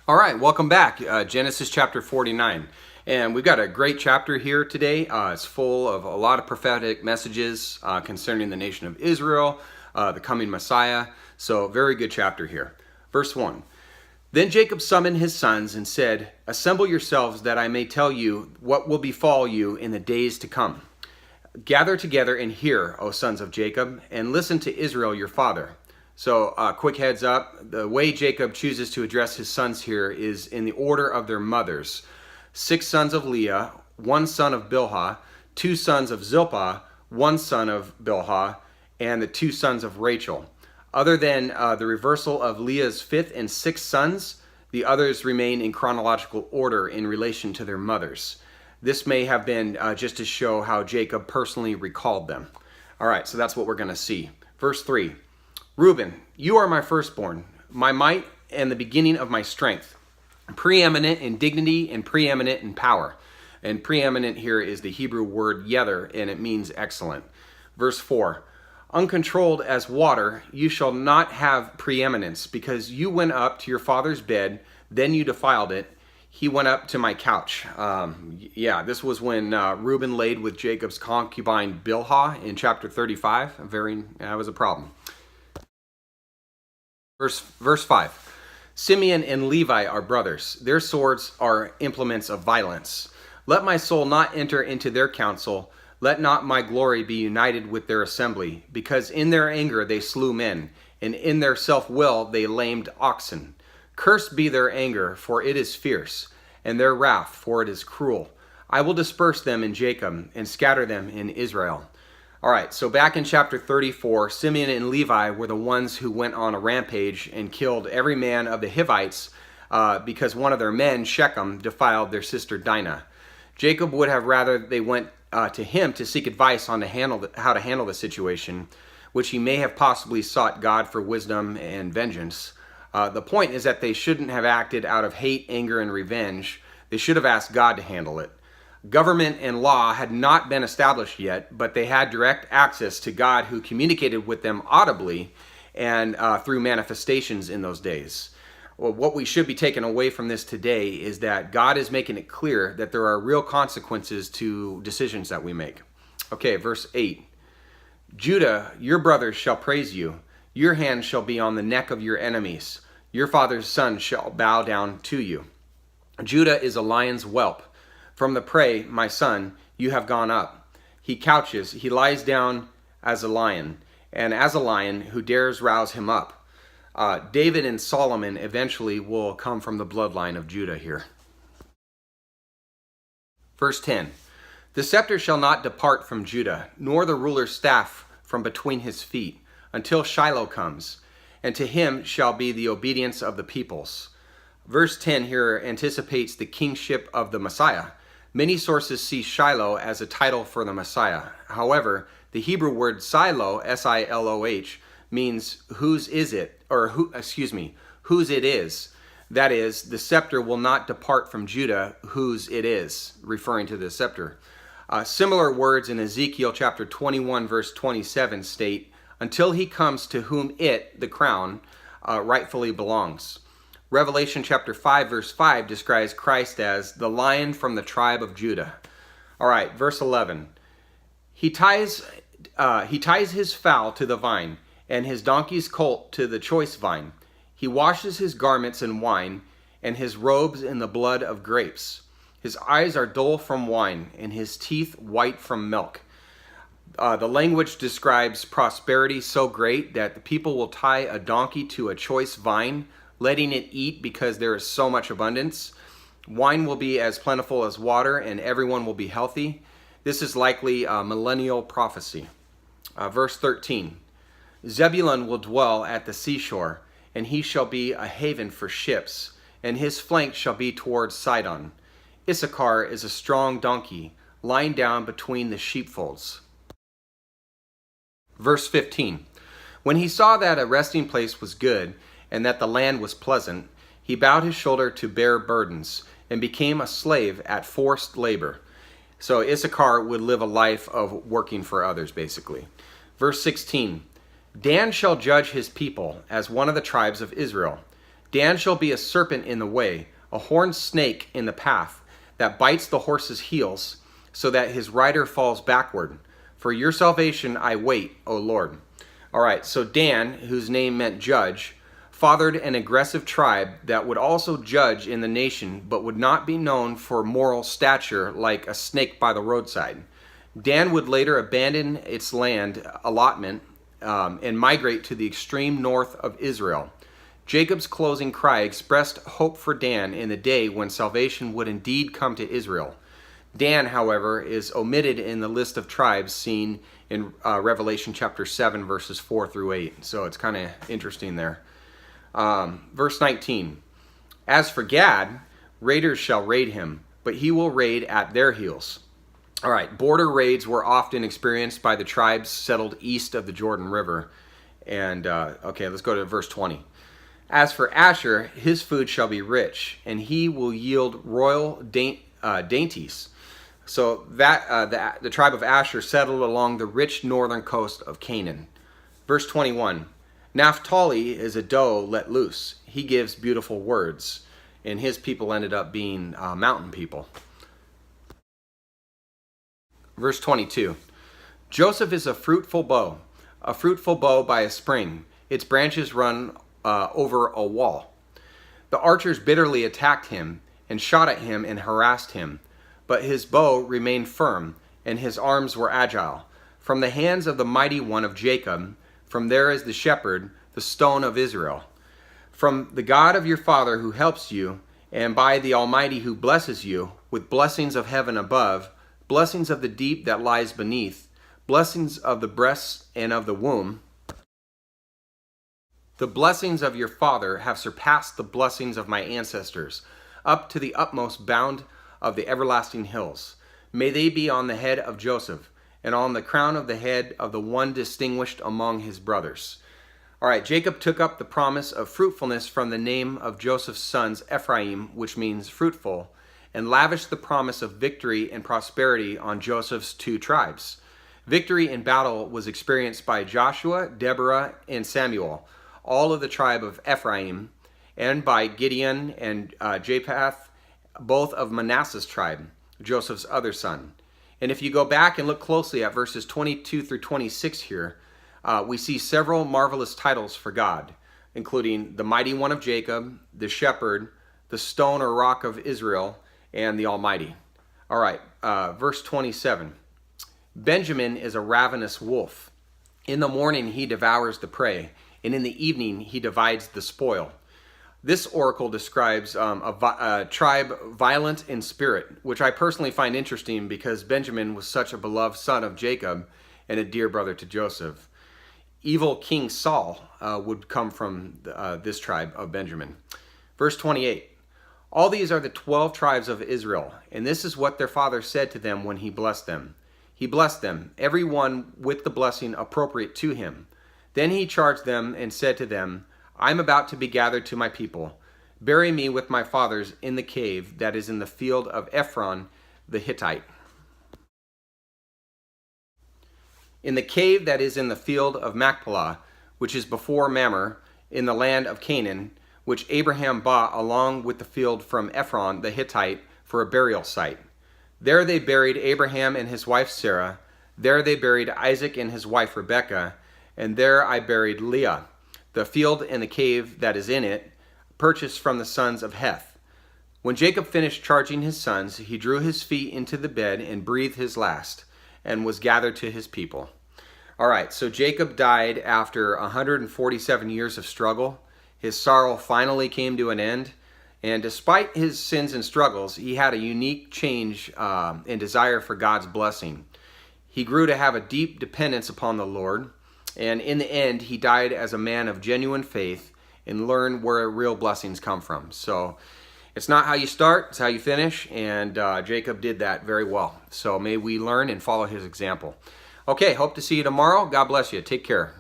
All right, welcome back. Genesis chapter 49. And we've got a great chapter here today. It's full of a lot of prophetic messages concerning the nation of Israel, the coming Messiah. So, very good chapter here. Verse 1. Then Jacob summoned his sons and said, "Assemble yourselves that I may tell you what will befall you in the days to come. Gather together and hear, O sons of Jacob, and listen to Israel your father." So, quick heads up, the way Jacob chooses to address his sons here is in the order of their mothers. 6 sons of Leah, 1 son of Bilhah, 2 sons of Zilpah, 1 son of Bilhah, and the 2 sons of Rachel. Other than the reversal of Leah's 5th and 6th sons, the others remain in chronological order in relation to their mothers. This may have been just to show how Jacob personally recalled them. All right, so that's what we're going to see. Verse 3. Reuben, you are my firstborn, my might and the beginning of my strength, preeminent in dignity and preeminent in power. And preeminent here is the Hebrew word yether, and it means excellent. Verse 4, uncontrolled as water, you shall not have preeminence, because you went up to your father's bed, then you defiled it. He went up to my couch. This was when Reuben laid with Jacob's concubine Bilhah in chapter 35. That was a problem. Verse 5, Simeon and Levi are brothers. Their swords are implements of violence. Let my soul not enter into their counsel. Let not my glory be united with their assembly, because in their anger they slew men, and in their self-will they lamed oxen. Cursed be their anger, for it is fierce, and their wrath, for it is cruel. I will disperse them in Jacob, and scatter them in Israel. All right, so back in chapter 34, Simeon and Levi were the ones who went on a rampage and killed every man of the Hivites because one of their men, Shechem, defiled their sister Dinah. Jacob would have rather they went to him to seek advice on how to handle the situation, which he may have possibly sought God for wisdom and vengeance. The point is that they shouldn't have acted out of hate, anger, and revenge. They should have asked God to handle it. Government and law had not been established yet, but they had direct access to God, who communicated with them audibly and through manifestations in those days. Well, what we should be taking away from this today is that God is making it clear that there are real consequences to decisions that we make. Okay, verse 8. Judah, your brothers shall praise you. Your hand shall be on the neck of your enemies. Your father's son shall bow down to you. Judah is a lion's whelp. From the prey, my son, you have gone up. He couches, he lies down as a lion, and as a lion, who dares rouse him up? David and Solomon eventually will come from the bloodline of Judah here. Verse 10. The scepter shall not depart from Judah, nor the ruler's staff from between his feet, until Shiloh comes, and to him shall be the obedience of the peoples. Verse 10 here anticipates the kingship of the Messiah. Many sources see Shiloh as a title for the Messiah. However, the Hebrew word Siloh, S-I-L-O-H, means whose is it, or whose it is. That is, the scepter will not depart from Judah, whose it is, referring to the scepter. Similar words in Ezekiel chapter 21, verse 27 state, until he comes to whom it, the crown, rightfully belongs. Revelation chapter 5, verse 5 describes Christ as the lion from the tribe of Judah. All right, verse 11. He ties his foal to the vine, and his donkey's colt to the choice vine. He washes his garments in wine, and his robes in the blood of grapes. His eyes are dull from wine, and his teeth white from milk. The language describes prosperity so great that the people will tie a donkey to a choice vine, letting it eat because there is so much abundance. Wine will be as plentiful as water, and everyone will be healthy. This is likely a millennial prophecy. Verse 13. Zebulon will dwell at the seashore, and he shall be a haven for ships, and his flank shall be towards Sidon. Issachar is a strong donkey, lying down between the sheepfolds. Verse 15. When he saw that a resting place was good, and that the land was pleasant, he bowed his shoulder to bear burdens, and became a slave at forced labor. So Issachar would live a life of working for others, basically. Verse 16, Dan shall judge his people as one of the tribes of Israel. Dan shall be a serpent in the way, a horned snake in the path, that bites the horse's heels, so that his rider falls backward. For your salvation I wait, O Lord. All right, so Dan, whose name meant judge, fathered an aggressive tribe that would also judge in the nation, but would not be known for moral stature like a snake by the roadside. Dan would later abandon its land allotment and migrate to the extreme north of Israel. Jacob's closing cry expressed hope for Dan in the day when salvation would indeed come to Israel. Dan, however, is omitted in the list of tribes seen in Revelation chapter 7, verses 4 through 8. So it's kind of interesting there. Verse 19. As for Gad, raiders shall raid him, but he will raid at their heels. All right, border raids were often experienced by the tribes settled east of the Jordan River. And, okay, let's go to verse 20. As for Asher, his food shall be rich, and he will yield royal dainties. So that the tribe of Asher settled along the rich northern coast of Canaan. Verse 21. Naphtali is a doe let loose. He gives beautiful words, and his people ended up being mountain people. Verse 22. Joseph is a fruitful bow by a spring. Its branches run over a wall. The archers bitterly attacked him and shot at him and harassed him. But his bow remained firm, and his arms were agile. From the hands of the mighty one of Jacob, from there is the shepherd, the stone of Israel. From the God of your father who helps you, and by the Almighty who blesses you, with blessings of heaven above, blessings of the deep that lies beneath, blessings of the breasts and of the womb. The blessings of your father have surpassed the blessings of my ancestors, up to the utmost bound of the everlasting hills. May they be on the head of Joseph, and on the crown of the head of the one distinguished among his brothers. All right, Jacob took up the promise of fruitfulness from the name of Joseph's sons, Ephraim, which means fruitful, and lavished the promise of victory and prosperity on Joseph's two tribes. Victory in battle was experienced by Joshua, Deborah, and Samuel, all of the tribe of Ephraim, and by Gideon and Japheth, both of Manasseh's tribe, Joseph's other son. And if you go back and look closely at verses 22 through 26 here, we see several marvelous titles for God, including the mighty one of Jacob, the shepherd, the stone or rock of Israel, and the Almighty. All right, verse 27. Benjamin is a ravenous wolf. In the morning he devours the prey, and in the evening he divides the spoil. This oracle describes a tribe violent in spirit, which I personally find interesting because Benjamin was such a beloved son of Jacob and a dear brother to Joseph. Evil King Saul would come from this tribe of Benjamin. Verse 28. All these are the 12 tribes of Israel, and this is what their father said to them when he blessed them. He blessed them, every one with the blessing appropriate to him. Then he charged them and said to them, I am about to be gathered to my people. Bury me with my fathers in the cave that is in the field of Ephron the Hittite. In the cave that is in the field of Machpelah, which is before Mamre, in the land of Canaan, which Abraham bought along with the field from Ephron the Hittite for a burial site. There they buried Abraham and his wife Sarah. There they buried Isaac and his wife Rebekah. And there I buried Leah. The field and the cave that is in it, purchased from the sons of Heth. When Jacob finished charging his sons, he drew his feet into the bed and breathed his last, and was gathered to his people. All right, so Jacob died after 147 years of struggle. His sorrow finally came to an end, and despite his sins and struggles, he had a unique change and desire for God's blessing. He grew to have a deep dependence upon the Lord, and in the end, he died as a man of genuine faith and learned where real blessings come from. So it's not how you start, it's how you finish, and Jacob did that very well. So may we learn and follow his example. Okay, hope to see you tomorrow. God bless you. Take care.